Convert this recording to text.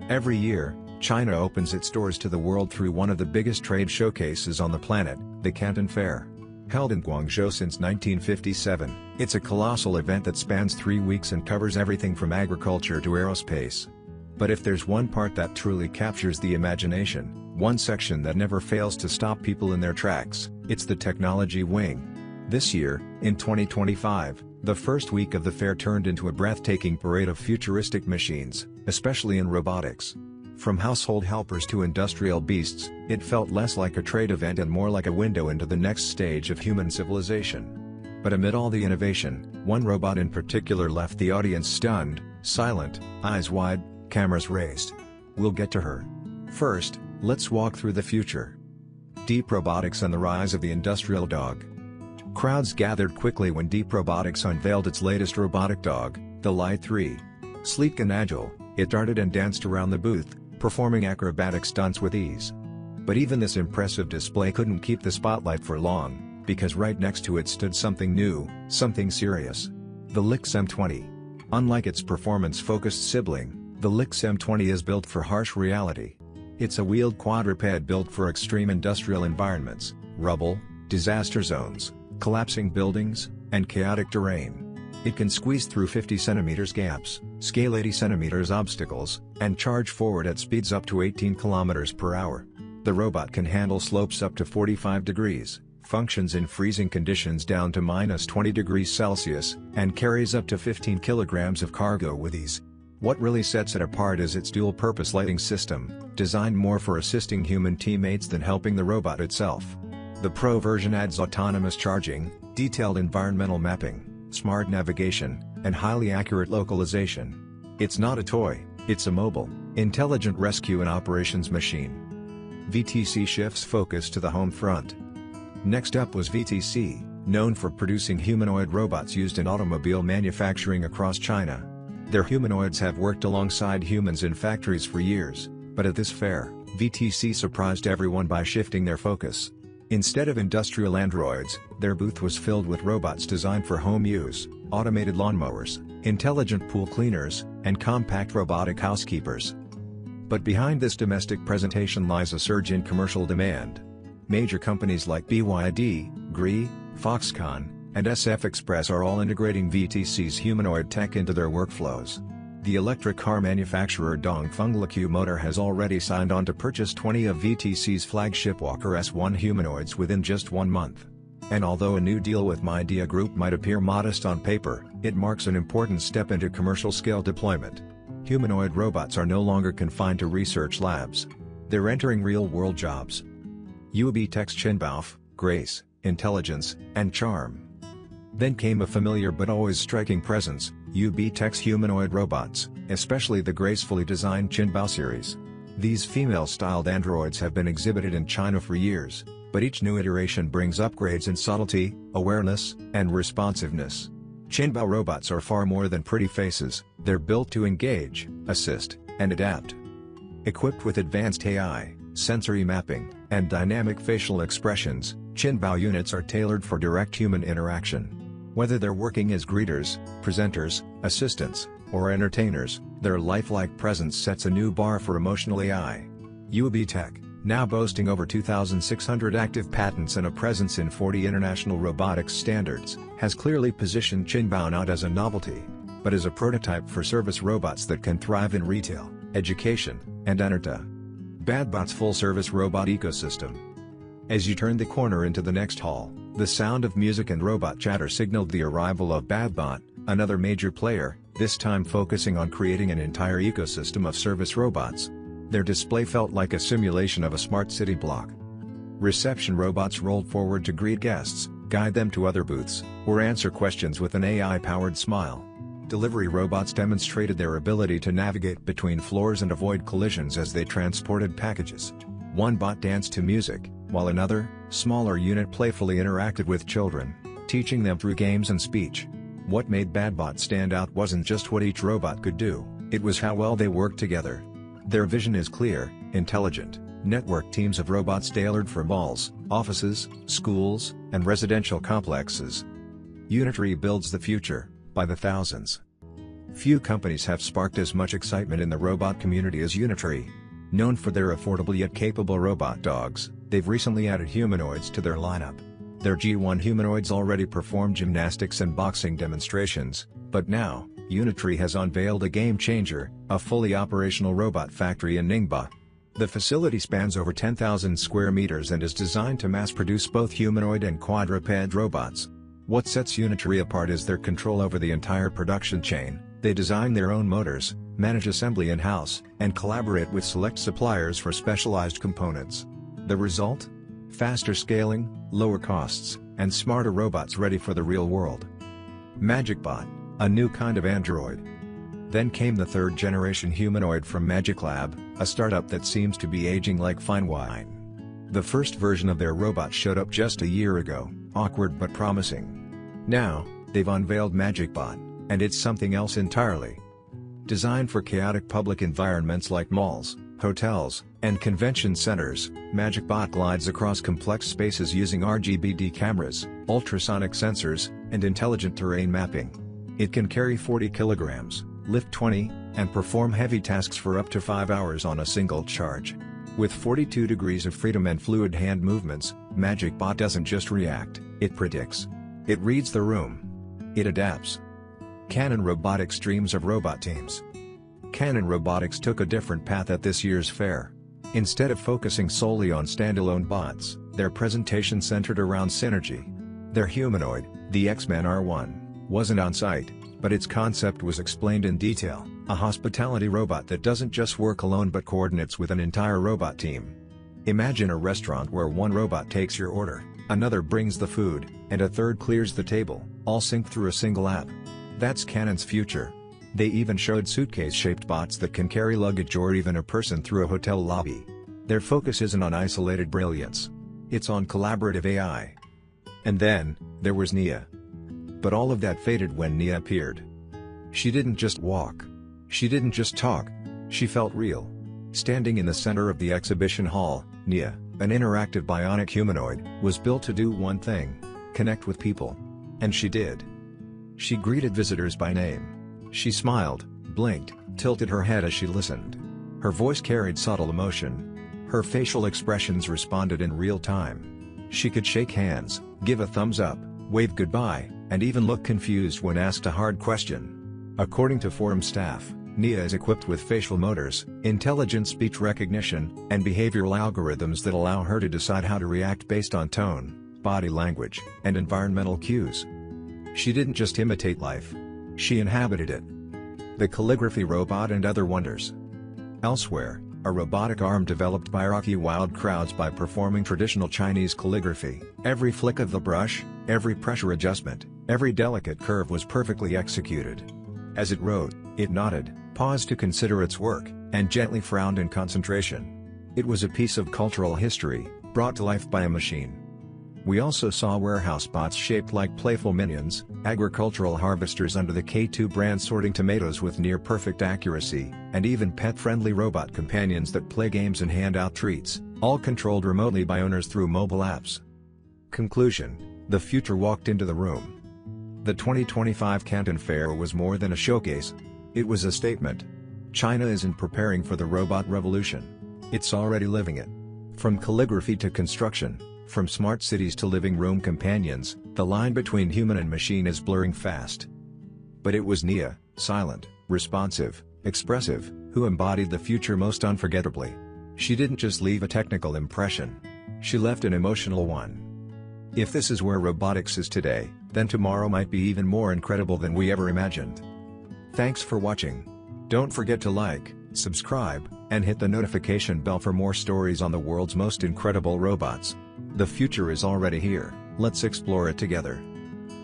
Every year, China opens its doors to the world through one of the biggest trade showcases on the planet, the Canton Fair. Held in Guangzhou since 1957, it's a colossal event that spans 3 weeks and covers everything from agriculture to aerospace. But if there's one part that truly captures the imagination, one section that never fails to stop people in their tracks, it's the technology wing. This year, in 2025, the first week of the fair turned into a breathtaking parade of futuristic machines, especially in robotics. From household helpers to industrial beasts, it felt less like a trade event and more like a window into the next stage of human civilization. But amid all the innovation, one robot in particular left the audience stunned, silent, eyes wide, cameras raised. We'll get to her. First, let's walk through the future. Deep Robotics and the rise of the industrial dog. Crowds gathered quickly when Deep Robotics unveiled its latest robotic dog, the Lyx 3. Sleek and agile, it darted and danced around the booth, performing acrobatic stunts with ease. But even this impressive display couldn't keep the spotlight for long, because right next to it stood something new, something serious. The Lyx M20. Unlike its performance-focused sibling, the Lyx M20 is built for harsh reality. It's a wheeled quadruped built for extreme industrial environments, rubble, disaster zones, collapsing buildings, and chaotic terrain. It can squeeze through 50 cm gaps, scale 80 cm obstacles, and charge forward at speeds up to 18 km per hour. The robot can handle slopes up to 45 degrees, functions in freezing conditions down to -20 degrees Celsius, and carries up to 15 kilograms of cargo with ease. What really sets it apart is its dual-purpose lighting system, designed more for assisting human teammates than helping the robot itself. The Pro version adds autonomous charging, detailed environmental mapping, smart navigation, and highly accurate localization. It's not a toy, it's a mobile, intelligent rescue and operations machine. VTC shifts focus to the home front. Next up was VTC, known for producing humanoid robots used in automobile manufacturing across China. Their humanoids have worked alongside humans in factories for years, but at this fair, VTC surprised everyone by shifting their focus. Instead of industrial androids, their booth was filled with robots designed for home use, automated lawnmowers, intelligent pool cleaners, and compact robotic housekeepers. But behind this domestic presentation lies a surge in commercial demand. Major companies like BYD, Gree, Foxconn, and SF Express are all integrating VTC's humanoid tech into their workflows. The electric car manufacturer Dongfeng Liqu Motor has already signed on to purchase 20 of VTC's flagship Walker S1 humanoids within just 1 month. And although a new deal with Midea Group might appear modest on paper, it marks an important step into commercial-scale deployment. Humanoid robots are no longer confined to research labs. They're entering real-world jobs. UBTech's Chinbao, grace, intelligence, and charm. Then came a familiar but always striking presence, UBTech's humanoid robots, especially the gracefully designed Chinbao series. These female-styled androids have been exhibited in China for years, but each new iteration brings upgrades in subtlety, awareness, and responsiveness. Chinbao robots are far more than pretty faces, they're built to engage, assist, and adapt. Equipped with advanced AI, sensory mapping, and dynamic facial expressions, Chinbao units are tailored for direct human interaction. Whether they're working as greeters, presenters, assistants, or entertainers, their lifelike presence sets a new bar for emotional AI. UBTech, now boasting over 2,600 active patents and a presence in 40 international robotics standards, has clearly positioned Chinbao not as a novelty, but as a prototype for service robots that can thrive in retail, education, and entertainment. Badbot's full-service robot ecosystem. As you turned the corner into the next hall, the sound of music and robot chatter signaled the arrival of Badbot, another major player, this time focusing on creating an entire ecosystem of service robots. Their display felt like a simulation of a smart city block. Reception robots rolled forward to greet guests, guide them to other booths, or answer questions with an AI-powered smile. Delivery robots demonstrated their ability to navigate between floors and avoid collisions as they transported packages. One bot danced to music, while another, smaller unit playfully interacted with children, teaching them through games and speech. What made Badbot stand out wasn't just what each robot could do, it was how well they worked together. Their vision is clear, intelligent, networked teams of robots tailored for malls, offices, schools, and residential complexes. Unitree builds the future, by the thousands. Few companies have sparked as much excitement in the robot community as Unitree. Known for their affordable yet capable robot dogs, they've recently added humanoids to their lineup. Their G1 humanoids already perform gymnastics and boxing demonstrations, but now, Unitree has unveiled a game-changer, a fully operational robot factory in Ningbo. The facility spans over 10,000 square meters and is designed to mass-produce both humanoid and quadruped robots. What sets Unitree apart is their control over the entire production chain. They design their own motors, manage assembly in-house, and collaborate with select suppliers for specialized components. The result? Faster scaling, lower costs, and smarter robots ready for the real world. Magicbot, a new kind of android. Then came the third-generation humanoid from Magiclab, a startup that seems to be aging like fine wine. The first version of their robot showed up just a year ago, awkward but promising. Now, they've unveiled Magicbot, and it's something else entirely. Designed for chaotic public environments like malls, hotels, and convention centers, Magicbot glides across complex spaces using RGBD cameras, ultrasonic sensors, and intelligent terrain mapping. It can carry 40 kilograms, lift 20, and perform heavy tasks for up to 5 hours on a single charge. With 42 degrees of freedom and fluid hand movements, Magicbot doesn't just react, it predicts. It reads the room. It adapts. Canton Robotics dreams of robot teams. Canton Robotics took a different path at this year's fair. Instead of focusing solely on standalone bots, their presentation centered around synergy. Their humanoid, the X-Men R1, wasn't on site, but its concept was explained in detail, a hospitality robot that doesn't just work alone but coordinates with an entire robot team. Imagine a restaurant where one robot takes your order, another brings the food, and a third clears the table, all synced through a single app. That's Canton's future. They even showed suitcase-shaped bots that can carry luggage or even a person through a hotel lobby. Their focus isn't on isolated brilliance. It's on collaborative AI. And then, there was Nia. But all of that faded when Nia appeared. She didn't just walk. She didn't just talk. She felt real. Standing in the center of the exhibition hall, Nia, an interactive bionic humanoid, was built to do one thing: connect with people. And she did. She greeted visitors by name. She smiled, blinked, tilted her head as she listened. Her voice carried subtle emotion. Her facial expressions responded in real time. She could shake hands, give a thumbs up, wave goodbye, and even look confused when asked a hard question. According to forum staff, Nia is equipped with facial motors, intelligent speech recognition, and behavioral algorithms that allow her to decide how to react based on tone, body language, and environmental cues. She didn't just imitate life. She inhabited it. The Calligraphy Robot and other wonders. Elsewhere, a robotic arm developed by Rocky wowed crowds by performing traditional Chinese calligraphy. Every flick of the brush, every pressure adjustment, every delicate curve was perfectly executed. As it wrote, it nodded, paused to consider its work, and gently frowned in concentration. It was a piece of cultural history, brought to life by a machine. We also saw warehouse bots shaped like playful minions, agricultural harvesters under the K2 brand sorting tomatoes with near-perfect accuracy, and even pet-friendly robot companions that play games and hand out treats, all controlled remotely by owners through mobile apps. Conclusion: the future walked into the room. The 2025 Canton Fair was more than a showcase. It was a statement. China isn't preparing for the robot revolution. It's already living it. From calligraphy to construction, from smart cities to living room companions, the line between human and machine is blurring fast. But it was Nia, silent, responsive, expressive, who embodied the future most unforgettably. She didn't just leave a technical impression. She left an emotional one. If this is where robotics is today, then tomorrow might be even more incredible than we ever imagined. Thanks for watching. Don't forget to like, subscribe, and hit the notification bell for more stories on the world's most incredible robots. The future is already here, let's explore it together.